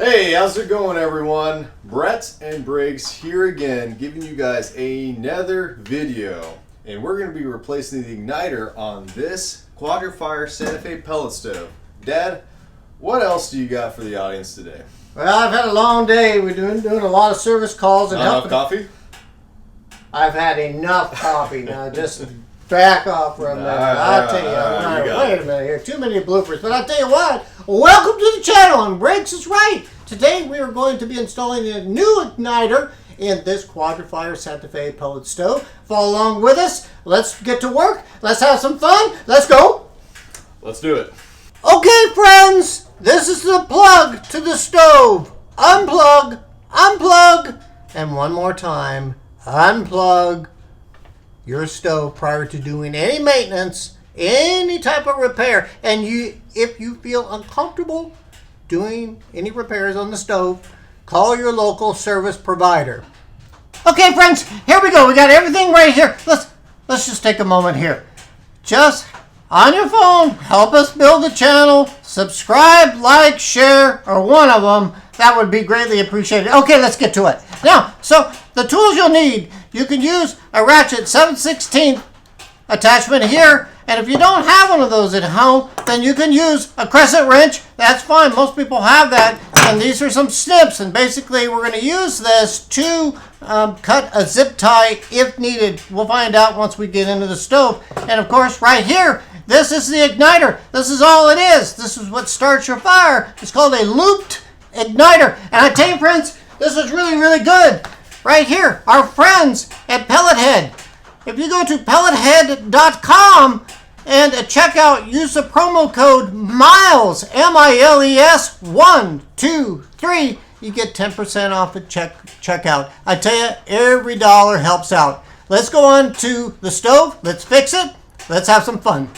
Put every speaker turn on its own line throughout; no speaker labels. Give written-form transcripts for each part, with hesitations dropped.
Hey, how's it going, everyone? Brett and Briggs here again, giving you guys another video. And we're going to be replacing the igniter on this Quadra-Fire Santa Fe pellet stove. Dad, what else do you got for the audience today?
Well, I've had a long day. We're doing a lot of service calls and
Not enough coffee?
I've had enough coffee now. Just back off from that. I'll tell you. Wait a minute here. Too many bloopers. But I'll tell you what. Welcome to the channel. And Briggs is right. Today we are going to be installing a new igniter in this Quadra-Fire Santa Fe pellet stove. Follow along with us. Let's get to work. Let's have some fun. Let's go.
Let's do it.
Okay, friends. This is the plug to the stove. Unplug, unplug, and one more time, unplug your stove prior to doing any maintenance, any type of repair. And if you feel uncomfortable doing any repairs on the stove, call your local service provider. Okay, friends, here we go. We got everything right here. Let's just take a moment here. Just on your phone, help us build the channel. Subscribe, like, share, or one of them. That would be greatly appreciated. Okay, let's get to it. Now, so the tools you'll need, you can use a ratchet 7/16 attachment here. And if you don't have one of those at home, then you can use a crescent wrench. That's fine. Most people have that. And these are some snips. And basically, we're going to use this to cut a zip tie if needed. We'll find out once we get into the stove. And of course, right here, this is the igniter. This is all it is. This is what starts your fire. It's called a looped igniter. And I tell you, friends, this is really, really good. Right here, our friends at Pellet. If you go to pellethead.com and at checkout, use the promo code MILES, M-I-L-E-S, 1, 2, 3, you get 10% off at checkout. I tell you, every dollar helps out. Let's go on to the stove. Let's fix it. Let's have some fun.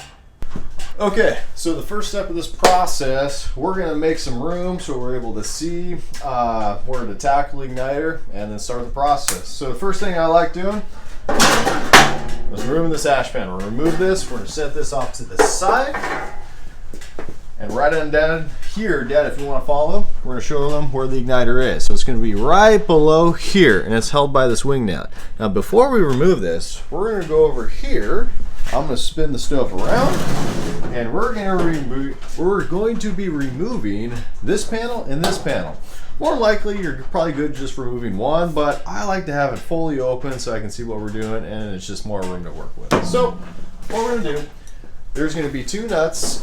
Okay, so the first step of this process, we're going to make some room so we're able to see where to tackle the igniter and then start the process. So the first thing I like doing is removing this ash pan. We'll remove this, we're going to set this off to the side. And right on down here, Dad, if you want to follow, we're going to show them where the igniter is. So it's going to be right below here, and it's held by this wing nut. Now before we remove this, we're going to go over here. I'm going to spin the stove around, and we're going to be removing this panel and this panel. More likely, you're probably good just removing one, but I like to have it fully open so I can see what we're doing, and it's just more room to work with. So what we're going to do, there's going to be two nuts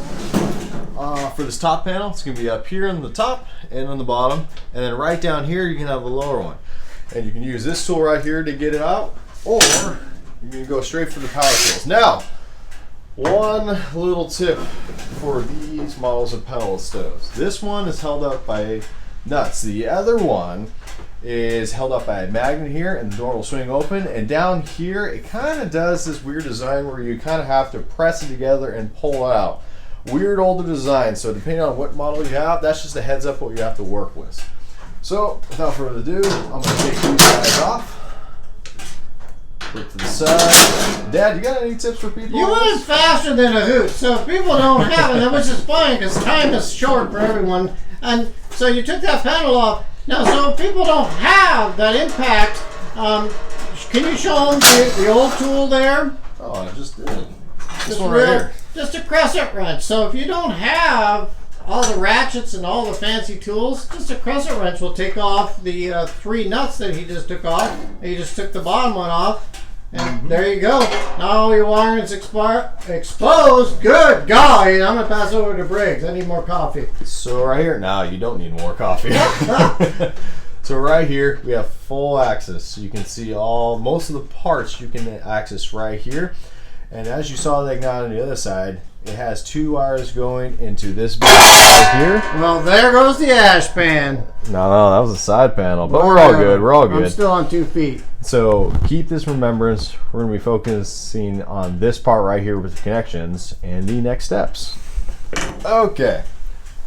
for this top panel. It's going to be up here on the top and on the bottom, and then right down here you can have a lower one. And you can use this tool right here to get it out, or you can go straight for the power tools. Now, one little tip for these models of pellet stoves. This one is held up by nuts. The other one is held up by a magnet here, and the door will swing open. And down here, it kind of does this weird design where you kind of have to press it together and pull it out. Weird older design. So depending on what model you have, that's just a heads up what you have to work with. So without further ado, I'm going to take these guys off. Put to the side. Dad, you got any tips for people?
You went faster than a hoot, so if people don't have it, which is fine because time is short for everyone. And so you took that panel off. Now, so if people don't have that impact, can you show them the old tool there?
Oh, I just did it. This one right here.
Just a crescent wrench. So if you don't have all the ratchets and all the fancy tools, just a crescent wrench will take off the 3 nuts that he just took off. He just took the bottom one off. And there you go. Now all your wiring's exposed. Good golly. I'm going to pass over to Briggs. I need more coffee.
So right here, now you don't need more coffee. So right here, we have full access. So you can see most of the parts you can access right here. And as you saw the igniter on the other side, it has 2 wires going into this bit right here.
Well, there goes the ash pan.
No, that was a side panel, but we're all good. We're all good.
I'm still on 2 feet.
So keep this remembrance. We're going to be focusing on this part right here with the connections and the next steps. Okay,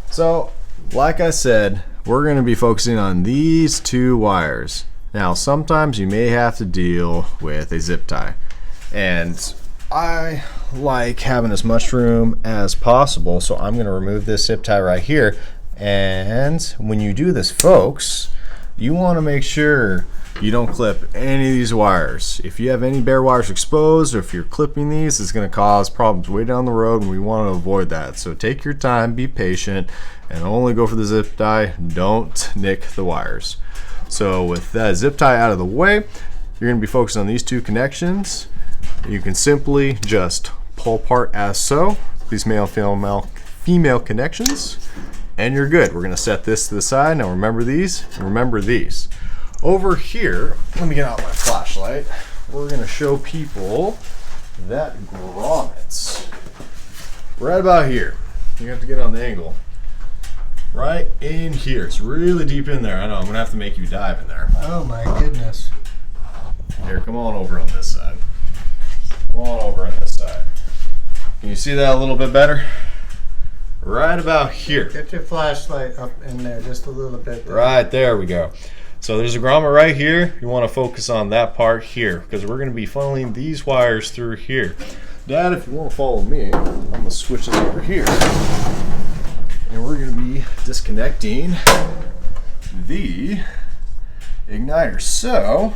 so like I said, we're going to be focusing on these 2 wires. Now, sometimes you may have to deal with a zip tie, and I like having as much room as possible, so I'm going to remove this zip tie right here. And when you do this, folks, you want to make sure you don't clip any of these wires. If you have any bare wires exposed, or if you're clipping these, it's going to cause problems way down the road, and we want to avoid that. So take your time, be patient, and only go for the zip tie. Don't nick the wires. So with that zip tie out of the way, you're going to be focused on these two connections. You can simply just pull apart as so, these male-female connections, and you're good. We're going to set this to the side. Now remember these, and remember these. Over here, let me get out my flashlight. We're going to show people that grommets right about here. You have to get on the angle. Right in here. It's really deep in there. I know, I'm going to have to make you dive in there.
Oh my goodness.
Here, come on over on this side. Come on over on this side. Can you see that a little bit better? Right about here.
Get your flashlight up in there just a little bit.
Right there we go. So there's a grommet right here. You want to focus on that part here because we're going to be funneling these wires through here. Dad, if you want to follow me, I'm going to switch this over here. And we're going to be disconnecting the igniter. So,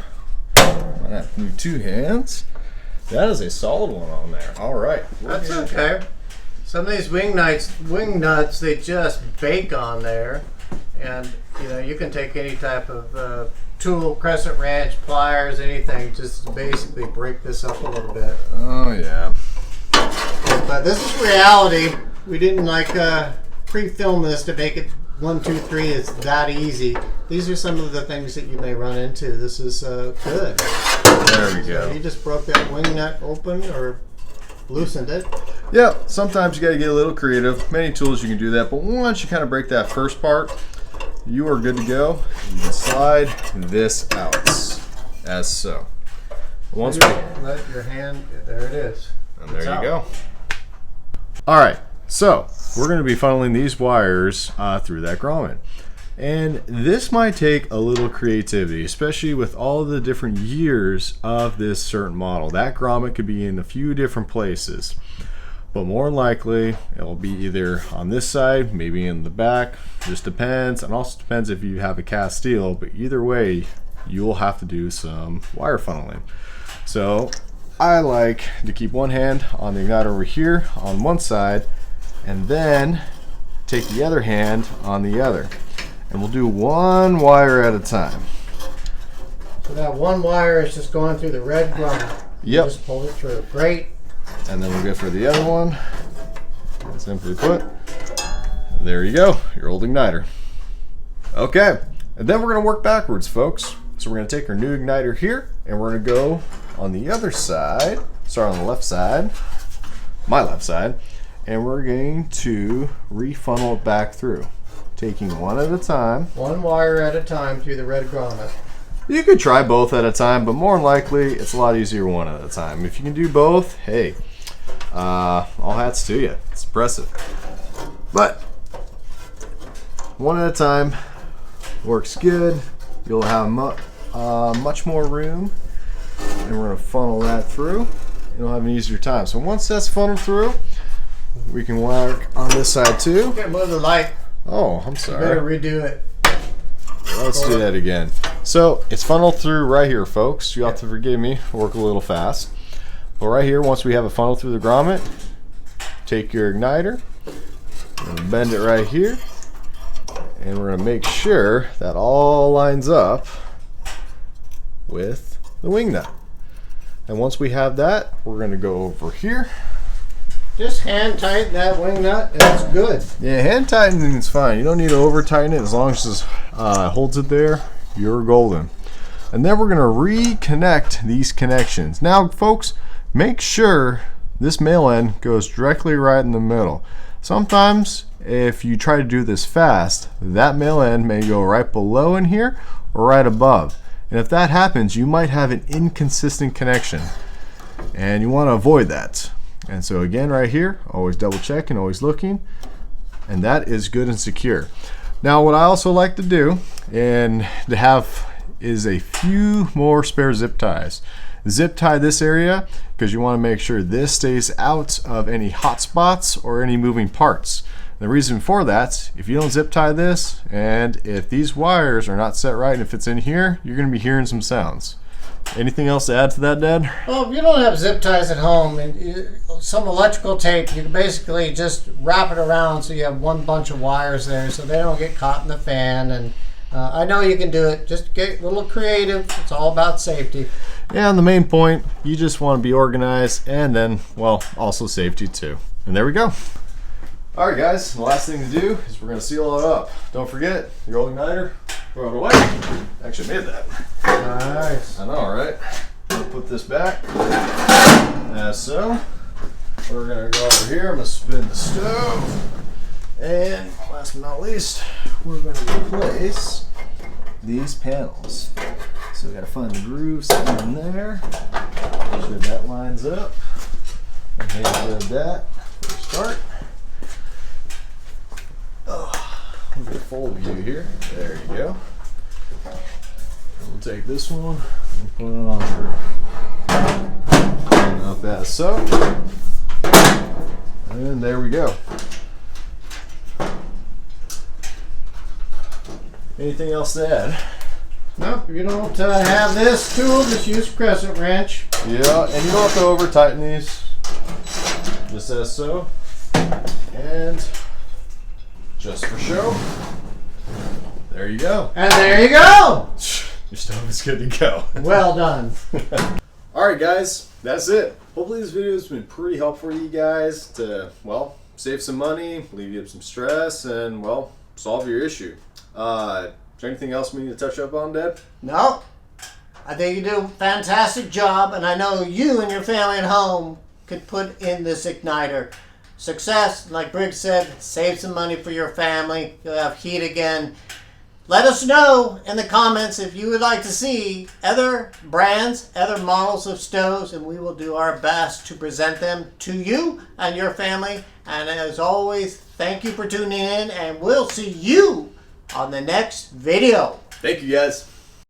I'm going to have to do two hands. That is a solid one on there. All right.
That's okay. Some of these wing nuts, they just bake on there. And you can take any type of tool, crescent wrench, pliers, anything, just to basically break this up a little bit.
Oh yeah.
But this is reality. We didn't pre-film this to make it 1, 2, 3. It's that easy. These are some of the things that you may run into. This is good.
There we go.
So you just broke that wing nut open or loosened it.
Yeah, sometimes you got to get a little creative. Many tools you can do that, but once you kind of break that first part, you are good to go. You can slide this out as so. Once we
let your hand, there it is.
And there you go. All right, so we're going to be funneling these wires through that grommet. And this might take a little creativity, especially with all the different years of this certain model. That grommet could be in a few different places, but more than likely it'll be either on this side, maybe in the back, just depends. And also depends if you have a cast steel, but either way you will have to do some wire funneling. So I like to keep one hand on the igniter over here on one side and then take the other hand on the other. And we'll do one wire at a time.
So that one wire is just going through the red grommet.
Yep.
Just pull it through. Great.
And then we'll go for the other one. And simply put, there you go, your old igniter. Okay, and then we're going to work backwards, folks. So we're going to take our new igniter here, and we're going to go on the other side, start on the left side, my left side, and we're going to refunnel it back through. Taking one at a time.
One wire at a time through the red grommet.
You could try both at a time, but more than likely, it's a lot easier one at a time. If you can do both, hey, all hats to you. It's impressive. But one at a time works good. You'll have much more room, and we're going to funnel that through. You'll have an easier time. So once that's funneled through, we can work on this side too.
You can't move the light.
Oh, I'm sorry.
You better redo it.
Let's do that again. So it's funneled through right here, folks. You have to forgive me, work a little fast. But right here, once we have a funnel through the grommet, take your igniter and bend it right here. And we're going to make sure that all lines up with the wing nut. And once we have that, we're going to go over here.
Just hand tighten that wing nut and it's good.
Yeah, hand tightening is fine. You don't need to over tighten it. As long as it holds it there, you're golden. And then we're going to reconnect these connections. Now, folks, make sure this male end goes directly right in the middle. Sometimes, if you try to do this fast, that male end may go right below in here or right above. And if that happens, you might have an inconsistent connection. And you want to avoid that. And so again, right here, always double checking, always looking, and that is good and secure. Now, what I also like to do and to have is a few more spare zip ties. Zip tie this area because you want to make sure this stays out of any hot spots or any moving parts. The reason for that, if you don't zip tie this, and if these wires are not set right, and if it's in here, you're going to be hearing some sounds. Anything else to add to that, Dad?
Well, if you don't have zip ties at home, and some electrical tape, you can basically just wrap it around so you have one bunch of wires there so they don't get caught in the fan. And I know you can do it. Just get a little creative. It's all about safety.
Yeah, and the main point, you just want to be organized, and then, well, also safety too. And there we go. All right, guys, the last thing to do is we're going to seal it up. Don't forget, your old igniter, throw it away. Actually made that.
Nice.
I know, right? We'll put this back, as so. We're going to go over here. I'm going to spin the stove. And last but not least, we're going to replace these panels. So we got to find the grooves in there. Make sure that lines up. And then grab that for a start. We'll get a full view here. There you go. We'll take this one and put it on through. And up as so. And there we go. Anything else to add?
Nope, if you don't have this tool, just use a crescent wrench.
Yeah, and you don't have to over tighten these. Just as so. And just for show, there you go.
And there you go.
Your stove is good to go.
Well done.
Alright guys, that's it. Hopefully this video has been pretty helpful for you guys to, well, save some money, alleviate some stress, and, well, solve your issue. Is there anything else we need to touch up on, Dad?
No. I think you do a fantastic job, and I know you and your family at home could put in this igniter. Success, like Briggs said, save some money for your family. You'll have heat again. Let us know in the comments if you would like to see other brands, other models of stoves, and we will do our best to present them to you and your family. And as always, thank you for tuning in, and we'll see you on the next video.
Thank you guys.